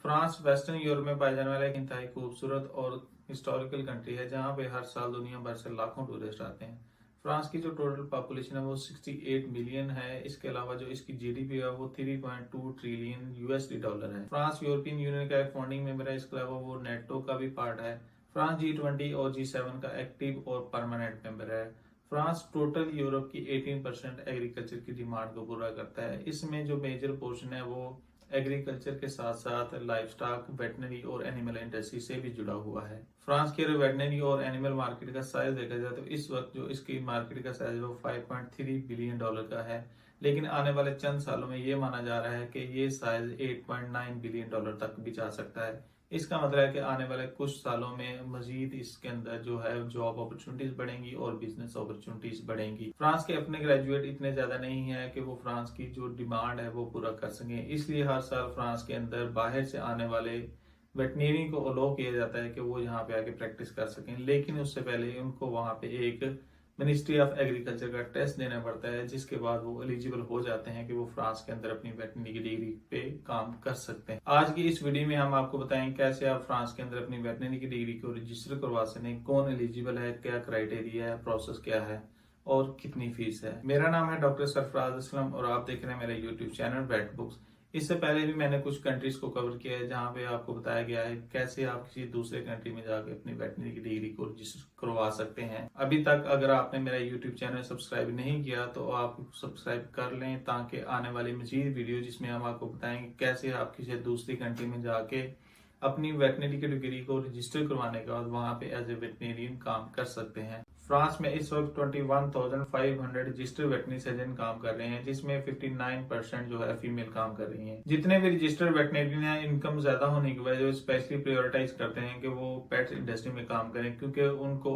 France western Europe में पाया जाने वाला एक इंतहाई खूबसूरत और हिस्टोरिकल कंट्री है जहाँ पे हर साल दुनिया भर से लाखों टूरिस्ट आते हैं। फ्रांस की जो टोटल पॉपुलेशन है वो 68 मिलियन है। इसके अलावा जो इसकी जीडीपी है वो 3.2 ट्रिलियन यूएसडी डॉलर है। फ्रांस यूरोपियन यूनियन का एक फाउंडिंग मेंबर है। इसके अलावा वो नेटो का भी पार्ट है। फ्रांस G20 और G7 का एक्टिव और परमानेंट मेंबर है। फ्रांस टोटल यूरोप की 18% एग्रीकल्चर की डिमांड को पूरा करता है। इसमें जो मेजर पोर्शन है वो एग्रीकल्चर के साथ साथ लाइफ स्टॉक, वेटनरी और एनिमल इंडस्ट्री से भी जुड़ा हुआ है। फ्रांस के वेटनरी और एनिमल मार्केट का साइज देखा जाए तो इस वक्त जो इसकी मार्केट का साइज वो 5.3 बिलियन डॉलर का है, लेकिन आने वाले चंद सालों में ये माना जा रहा है कि ये साइज 8.9 बिलियन डॉलर तक भी जा सकता है। इसका मतलब है कि आने वाले कुछ सालों में मजीद इसके अंदर जो है जॉब अपॉर्चुनिटीज बढ़ेंगी और बिजनेस अपॉर्चुनिटीज बढ़ेंगी। फ्रांस के अपने ग्रेजुएट इतने ज्यादा नहीं है कि वो फ्रांस की जो डिमांड है वो पूरा कर सकें, इसलिए हर साल फ्रांस के अंदर बाहर से आने वाले वेटनरी को अलाउ किया जाता है कि वो यहाँ पे आके प्रैक्टिस कर सकें, लेकिन उससे पहले उनको वहाँ पे एक मिनिस्ट्री ऑफ एग्रीकल्चर का टेस्ट देना पड़ता है, जिसके बाद वो एलिजिबल हो जाते हैं कि वो फ्रांस के अंदर अपनी वेटनरी की डिग्री पे काम कर सकते हैं। आज की इस वीडियो में हम आपको बताएंगे कैसे आप फ्रांस के अंदर अपनी वेटनरी की डिग्री को रजिस्टर करवा सकते हैं, कौन एलिजिबल है, क्या क्राइटेरिया है, प्रोसेस क्या है और कितनी फीस है। मेरा नाम है डॉक्टर सरफराज असलम और आप देख रहे हैं मेरा यूट्यूब चैनल वेट बुक्स। इससे पहले भी मैंने कुछ कंट्रीज को कवर किया है जहां पे आपको बताया गया है कैसे आप किसी दूसरे कंट्री में जाकर अपनी वेटनरी की डिग्री को रजिस्टर करवा सकते हैं। अभी तक अगर आपने मेरा यूट्यूब चैनल सब्सक्राइब नहीं किया तो आप सब्सक्राइब कर लें ताकि आने वाली मजीद वीडियो जिसमें हम आपको बताएंगे कैसे आप किसी दूसरी कंट्री में जाके अपनी वेटनरी की डिग्री को रजिस्टर करवाने के बाद वहां पे एज ए वेटनरियन काम कर सकते हैं। फ्रांस में इस वक्त 21,500 रजिस्टर्ड वेटनरी सर्जन काम कर रहे हैं, जिसमें 59% जो है फीमेल काम कर रही हैं। जितने भी रजिस्टर्ड वेटनरियन हैं, इनकम ज्यादा होने की वजह से स्पेशली प्रायोरिटाइज करते हैं कि वो पेट इंडस्ट्री में काम करें, क्योंकि उनको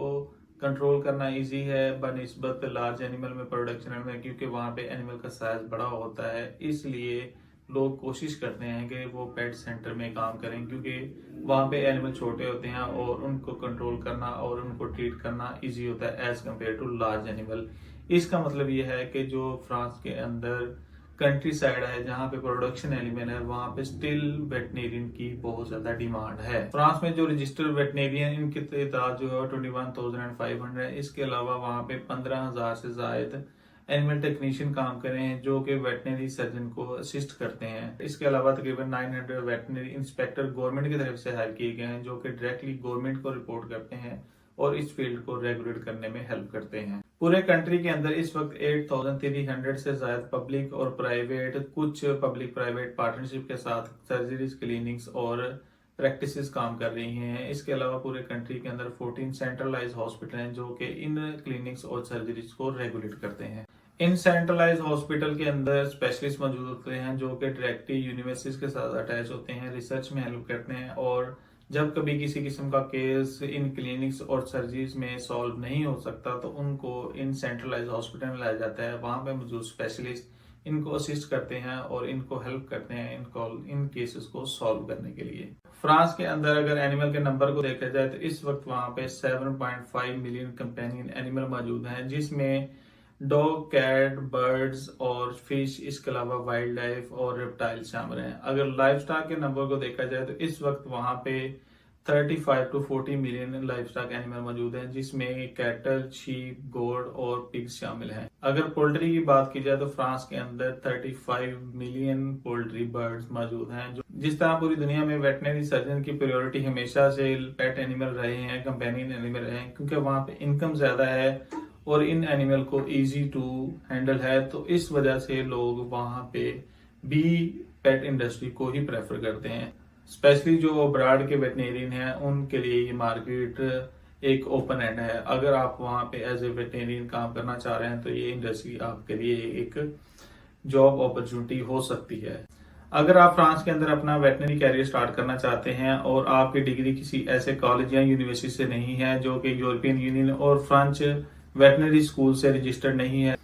कंट्रोल करना इजी है बनिस्बत लार्ज एनिमल में प्रोडक्शन में, क्योंकि वहाँ पे एनिमल का साइज बड़ा होता है। इसलिए लोग कोशिश करते हैं कि वो पेट सेंटर में काम करें, क्योंकि वहाँ पे एनिमल छोटे होते हैं और उनको कंट्रोल करना और उनको ट्रीट करना इजी होता है as compare to large animal. इसका मतलब ये है कि जो फ्रांस के अंदर कंट्री साइड है जहाँ पे प्रोडक्शन एनिमल है, वहाँ पे स्टिल वेटनेरियन की बहुत ज्यादा डिमांड है। फ्रांस में जो रजिस्टर्ड वेटनेरियन इनकी तादाद जो है 21,500 है। इसके अलावा वहाँ पे 15,000 से ज्यादा एनिमल टेक्नीशियन काम कर रहे हैं जो कि वेटनरी सर्जन को असिस्ट करते हैं। इसके अलावा तकरीबन 900 वेटनरी इंस्पेक्टर गवर्नमेंट की तरफ से हायर किए गए हैं जो कि डायरेक्टली गवर्नमेंट को रिपोर्ट करते हैं और इस फील्ड को रेगुलेट करने में हेल्प करते हैं। पूरे कंट्री के अंदर इस वक्त 8,300 से ज्यादा पब्लिक और प्राइवेट, कुछ पब्लिक प्राइवेट पार्टनरशिप के साथ सर्जरीज, क्लिनिक्स और प्रैक्टिसेस काम कर रही हैं। इसके अलावा पूरे कंट्री के अंदर 14 सेंट्रलाइज हॉस्पिटल हैं जो कि इन क्लिनिक्स और सर्जरीज को रेगुलेट करते हैं। इन सेंट्रलाइज हॉस्पिटल के अंदर स्पेशलिस्ट मौजूद होते हैं जो कि डायरेक्टली यूनिवर्सिटीज के साथ अटैच होते हैं, रिसर्च में हेल्प करते हैं, और जब कभी किसी किस्म का केस इन क्लिनिक्स और सर्जरीज में सॉल्व नहीं हो सकता तो उनको इन सेंट्रलाइज हॉस्पिटल में लाया जाता है। वहां पे मौजूद स्पेशलिस्ट इनको असिस्ट करते हैं और इनको हेल्प करते हैं इन केसेस को सॉल्व करने के लिए। फ्रांस के अंदर अगर एनिमल के नंबर को देखा जाए तो इस वक्त वहां पे 7.5 मिलियन कंपेनियन एनिमल मौजूद हैं, जिसमें डॉग, कैट, बर्ड्स और फिश, इसके अलावा वाइल्ड लाइफ और रेप्टाइल शामिल हैं। अगर लाइफ स्टॉक के नंबर को देखा जाए तो इस वक्त वहां पे 35 to 40 million life stock animal मौजूद हैं, जिसमें कैटल, शीप, गोट और पिग्स शामिल हैं। अगर पोल्ट्री की बात की जाए तो फ्रांस के अंदर 35 मिलियन पोल्ट्री बर्ड्स मौजूद हैं। जो जिस तरह पूरी दुनिया में वेटनरी सर्जन की प्रायोरिटी हमेशा से पेट एनिमल रहे हैं, कंपेनियन एनिमल रहे हैं, क्योंकि वहां पे इनकम ज्यादा है और इन एनिमल को इजी टू हैंडल है, तो इस वजह से लोग वहां पे भी पेट इंडस्ट्री को ही प्रेफर करते हैं। स्पेशली जो अब्रॉड के वेटनेरियन हैं उनके लिए ये मार्केट एक ओपन एंड है। अगर आप वहां पे एज ए वेटनेरियन काम करना चाह रहे हैं तो ये इंडस्ट्री आपके लिए एक जॉब अपॉर्चुनिटी हो सकती है। अगर आप फ्रांस के अंदर अपना वेटनरी कैरियर स्टार्ट करना चाहते हैं और आपकी डिग्री किसी ऐसे कॉलेज या यूनिवर्सिटी से नहीं है जो कि यूरोपियन यूनियन और फ्रेंच वेटनरी स्कूल से रजिस्टर्ड नहीं है,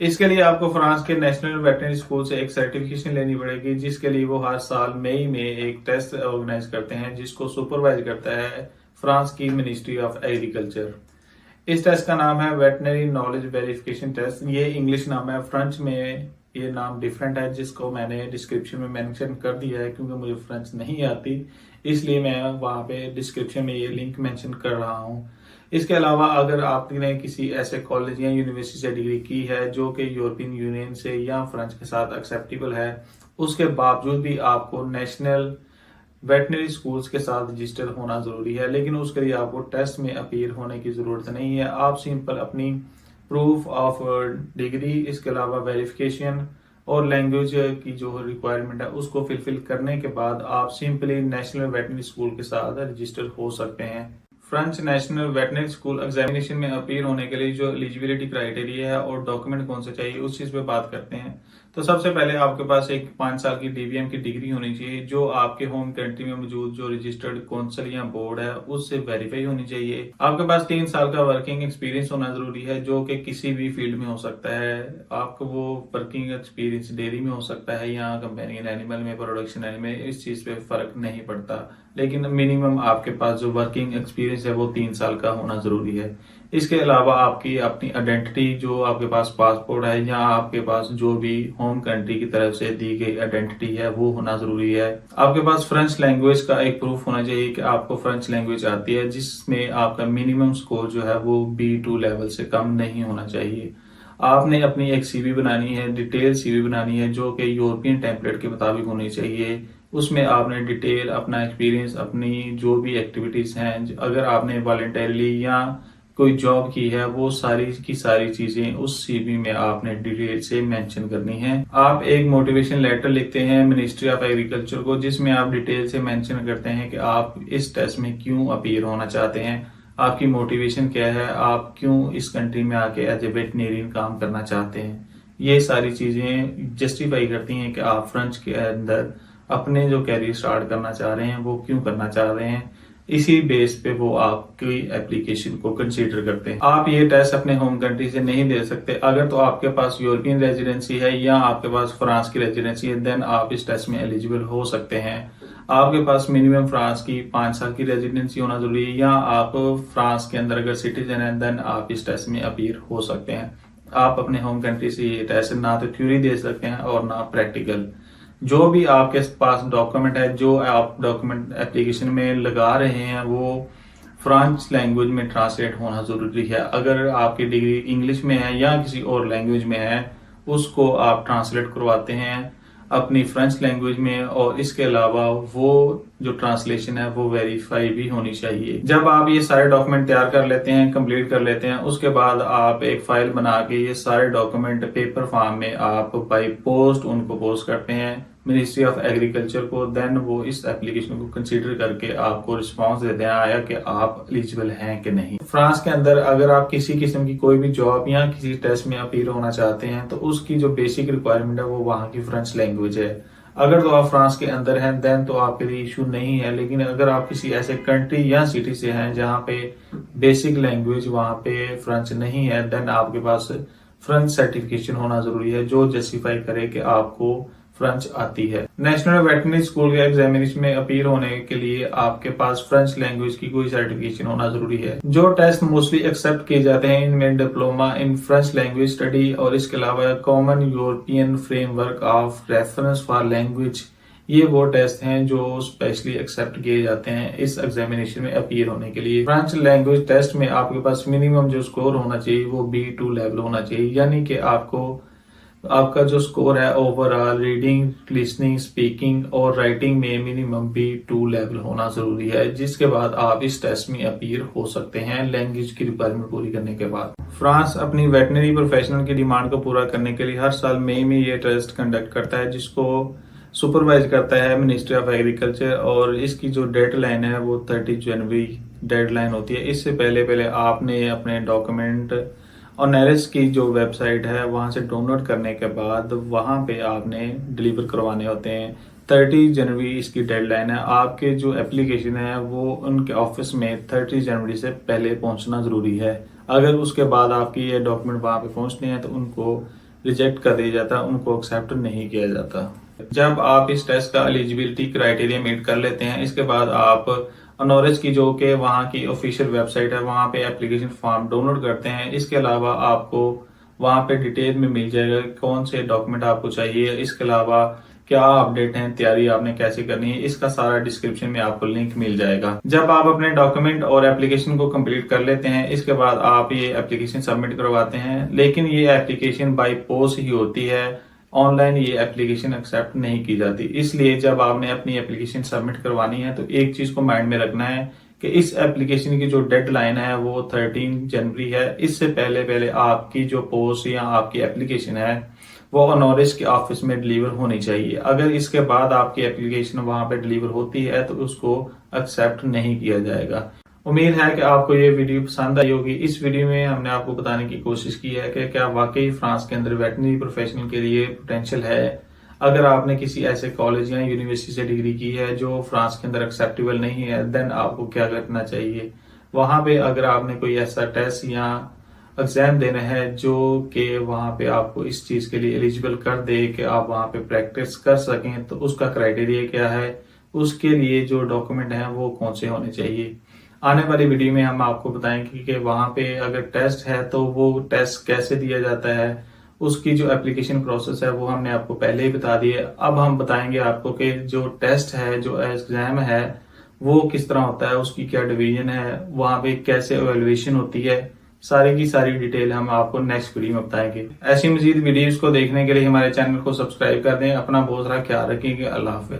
इसके लिए आपको फ्रांस के नेशनल वेटनरी स्कूल से एक सर्टिफिकेशन लेनी पड़ेगी, जिसके लिए वो हर साल मई में एक टेस्ट ऑर्गेनाइज करते हैं जिसको सुपरवाइज करता है फ्रांस की मिनिस्ट्री ऑफ एग्रीकल्चर। इस टेस्ट का नाम है वेटनरी नॉलेज वेरिफिकेशन टेस्ट। ये इंग्लिश नाम है, फ्रेंच में ये नाम डिफरेंट है, जिसको मैंने डिस्क्रिप्शन में मेंशन कर दिया है क्योंकि मुझे फ्रेंच नहीं आती, इसलिए मैं वहाँ पे डिस्क्रिप्शन में ये लिंक मेंशन कर रहा हूँ। इसके अलावा अगर आपने किसी ऐसे कॉलेज या यूनिवर्सिटी से डिग्री की है जो कि यूरोपियन यूनियन से या फ्रेंच के साथ एक्सेप्टेबल है, उसके बावजूद भी आपको नेशनल वेटनरी स्कूल्स के साथ रजिस्टर होना जरूरी है, लेकिन उसके लिए आपको टेस्ट में अपीयर होने की जरूरत नहीं है। आप सिंपल अपनी प्रूफ ऑफ डिग्री, इसके अलावा वेरिफिकेशन और लैंग्वेज की जो रिक्वायरमेंट है उसको फिलफिल करने के बाद आप सिंपली नेशनल वेटनरी स्कूल के साथ रजिस्टर हो सकते हैं। French national veterinary school examination में अपीयर होने के लिए जो एलिजिबिलिटी क्राइटेरिया है और डॉक्यूमेंट कौन से चाहिए उस चीज पे बात करते हैं। तो सबसे पहले आपके पास एक 5 साल की डीवीएम की डिग्री होनी चाहिए जो आपके होम कंट्री में मौजूद जो रजिस्टर्ड काउंसिल या बोर्ड है उससे वेरीफाई होनी चाहिए। आपके पास 3 साल का वर्किंग एक्सपीरियंस होना जरूरी है जो कि किसी भी फील्ड में हो सकता है। आपको वो वर्किंग एक्सपीरियंस डेयरी में हो सकता है या कंपेनियन एनिमल में, प्रोडक्शन एनिमल में, इस चीज पे फर्क नहीं पड़ता, लेकिन मिनिमम आपके पास जो वर्किंग एक्सपीरियंस है वो 3 साल का होना जरूरी है। इसके अलावा आपकी अपनी आइडेंटिटी, जो आपके पास पासपोर्ट है या आपके पास जो भी होम कंट्री की तरफ से दी गई आइडेंटिटी है वो होना जरूरी है। आपके पास फ्रेंच लैंग्वेज का एक प्रूफ होना चाहिए कि आपको फ्रेंच लैंग्वेज आती है, जिसमें आपका मिनिमम स्कोर जो है वो B2 लेवल से कम नहीं होना चाहिए। आपने अपनी एक सीवी बनानी है, डिटेल सीवी बनानी है जो कि यूरोपियन टेम्पलेट के मुताबिक होनी चाहिए। उसमें आपने डिटेल अपना एक्सपीरियंस, अपनी जो भी एक्टिविटीज हैं, अगर आपने वॉलेंटरली या कोई जॉब की है, वो सारी की सारी चीजें उस सीवी में आपने डिटेल से मेंशन करनी है। आप एक मोटिवेशन लेटर लिखते हैं मिनिस्ट्री ऑफ एग्रीकल्चर को, जिसमें आप डिटेल से मेंशन करते हैं कि आप इस टेस्ट में क्यों अपीयर होना चाहते हैं, आपकी मोटिवेशन क्या है, आप क्यों इस कंट्री में आके एज ए वेटनेरियन काम करना चाहते हैं। ये सारी चीजें जस्टिफाई करती हैं कि आप फ्रेंच के अंदर अपने जो कैरियर स्टार्ट करना चाह रहे हैं वो क्यों करना चाह रहे हैं। इसी बेस पे वो आपकी एप्लीकेशन को कंसीडर करते हैं। आप ये टेस्ट अपने होम कंट्री से नहीं दे सकते। अगर तो आपके पास यूरोपियन रेजिडेंसी है या आपके पास फ्रांस की रेजिडेंसी है, देन आप इस टेस्ट में एलिजिबल हो सकते हैं। आपके पास मिनिमम फ्रांस की 5 साल की रेजिडेंसी होना जरूरी है, या आप फ्रांस के अंदर अगर सिटीजन है देन आप इस टेस्ट में अपीयर हो सकते हैं। आप अपने होम कंट्री से ये टेस्ट ना तो थ्योरी दे सकते हैं और ना प्रैक्टिकल। जो भी आपके पास डॉक्यूमेंट है, जो आप डॉक्यूमेंट एप्लीकेशन में लगा रहे हैं, वो फ्रेंच लैंग्वेज में ट्रांसलेट होना जरूरी है। अगर आपकी डिग्री इंग्लिश में है या किसी और लैंग्वेज में है, उसको आप ट्रांसलेट करवाते हैं अपनी फ्रेंच लैंग्वेज में, और इसके अलावा वो जो ट्रांसलेशन है वो वेरीफाई भी होनी चाहिए। जब आप ये सारे डॉक्यूमेंट तैयार कर लेते हैं, कंप्लीट कर लेते हैं, उसके बाद आप एक फाइल बना के ये सारे डॉक्यूमेंट पेपर फॉर्म में आप बाई पोस्ट उनको पोस्ट करते हैं मिनिस्ट्री ऑफ एग्रीकल्चर को। देन वो इस एप्लीकेशन को कंसीडर करके आपको रिस्पांस देते हैं आया कि आप एलिजिबल हैं कि नहीं। फ्रांस के अंदर अगर आप किसी किस्म की कोई भी जॉब या किसी टेस्ट में अपीयर होना चाहते हैं तो उसकी जो बेसिक रिक्वायरमेंट है वो वहाँ की फ्रेंच लैंग्वेज है। अगर तो आप फ्रांस के अंदर हैं देन तो आपके लिए इशू नहीं है, लेकिन अगर आप किसी ऐसे कंट्री या सिटी से हैं जहाँ पे बेसिक लैंग्वेज वहाँ पे फ्रेंच नहीं है, देन आपके पास फ्रेंच सर्टिफिकेशन होना जरूरी है जो जस्टिफाई करे कि आपको फ्रेंच आती है। नेशनल वेटरनरी स्कूल के एग्जामिनेशन में अपीयर होने के लिए आपके पास फ्रेंच लैंग्वेज की कोई सर्टिफिकेशन होना जरूरी है। जो टेस्ट मोस्टली एक्सेप्ट किए जाते हैं इनमें diploma in French language study और इसके अलावा common European framework of reference for language, ये वो टेस्ट हैं जो स्पेशली एक्सेप्ट किए जाते हैं इस एग्जामिनेशन में अपीयर होने के लिए। फ्रेंच लैंग्वेज टेस्ट में आपके पास मिनिमम जो स्कोर होना चाहिए वो B2 लेवल होना चाहिए, यानी कि आपका जो स्कोर है ओवरऑल रीडिंग, लिसनिंग, स्पीकिंग और राइटिंग में मिनिमम B2 लेवल होना जरूरी है, जिसके बाद आप इस टेस्ट में अपीयर हो सकते हैं लैंग्वेज की रिक्वायरमेंट पूरी करने के बाद। फ्रांस अपनी वेटनरी प्रोफेशनल की डिमांड को पूरा करने के लिए हर साल मई में ये टेस्ट कंडक्ट करता है, जिसको सुपरवाइज करता है मिनिस्ट्री ऑफ एग्रीकल्चर, और इसकी जो डेडलाइन है वो 30 जनवरी डेडलाइन होती है। इससे पहले आपने अपने डॉक्यूमेंट और नेरिस की जो वेबसाइट है वहां से डाउनलोड करने के बाद वहां पे आपने डिलीवर करवाने होते हैं। 30 जनवरी इसकी डेडलाइन है। आपके जो एप्लीकेशन है वो उनके ऑफिस में 30 जनवरी से पहले पहुंचना जरूरी है। अगर उसके बाद आपकी ये डॉक्यूमेंट वहां पे पहुंचते हैं तो उनको रिजेक्ट कर दिया जाता है, उनको एक्सेप्ट नहीं किया जाता। जब आप इस टेस्ट का एलिजिबिलिटी क्राइटेरिया मीट कर लेते हैं, इसके बाद आप नॉलेज की जो कि वहाँ की ऑफिशियल वेबसाइट है वहाँ पे एप्लीकेशन फॉर्म डाउनलोड करते हैं। इसके अलावा आपको वहाँ पे डिटेल में मिल जाएगा कि कौन से डॉक्यूमेंट आपको चाहिए, इसके अलावा क्या अपडेट है, तैयारी आपने कैसे करनी है, इसका सारा डिस्क्रिप्शन में आपको लिंक मिल जाएगा। जब आप अपने डॉक्यूमेंट और एप्लीकेशन को कंप्लीट कर लेते हैं, इसके बाद आप ये एप्लीकेशन सबमिट करवाते हैं, लेकिन ये एप्लीकेशन बाय पोस्ट ही होती है, ऑनलाइन ये एप्लीकेशन एक्सेप्ट नहीं की जाती। इसलिए जब आपने अपनी एप्लीकेशन सबमिट करवानी है तो एक चीज को माइंड में रखना है कि इस एप्लीकेशन की जो डेडलाइन है वो 13 जनवरी है। इससे पहले पहले आपकी जो पोस्ट या आपकी एप्लीकेशन है वो ऑनोरिस के ऑफिस में डिलीवर होनी चाहिए। अगर इसके बाद आपकी एप्लीकेशन वहां पे डिलीवर होती है तो उसको एक्सेप्ट नहीं किया जाएगा। उम्मीद है कि आपको ये वीडियो पसंद आई होगी। इस वीडियो में हमने आपको बताने की कोशिश की है कि क्या वाकई फ्रांस के अंदर वेटनरी प्रोफेशनल के लिए पोटेंशियल है। अगर आपने किसी ऐसे कॉलेज या यूनिवर्सिटी से डिग्री की है जो फ्रांस के अंदर एक्सेप्टेबल नहीं है, देन आपको क्या करना चाहिए। वहां पे अगर आपने कोई ऐसा टेस्ट या एग्जाम देना है जो कि वहां पे आपको इस चीज के लिए एलिजिबल कर दे कि आप वहां पे प्रैक्टिस कर सकें, तो उसका क्राइटेरिया क्या है, उसके लिए जो डॉक्यूमेंट हैं वो कौन से होने चाहिए। आने वाली वीडियो में हम आपको बताएंगे कि वहां पे अगर टेस्ट है तो वो टेस्ट कैसे दिया जाता है, उसकी जो एप्लीकेशन प्रोसेस है वो हमने आपको पहले ही बता दी है। अब हम बताएंगे आपको कि जो टेस्ट है, जो एग्जाम है, वो किस तरह होता है, उसकी क्या डिवीजन है, वहां पे कैसे एवेल्युएशन होती है। सारी की सारी डिटेल हम आपको नेक्स्ट वीडियो में बताएंगे। ऐसी मजीद वीडियोस को देखने के लिए हमारे चैनल को सब्सक्राइब कर दें। अपना बहुत सारा ख्याल रखेंगे। अल्लाह हाफिज।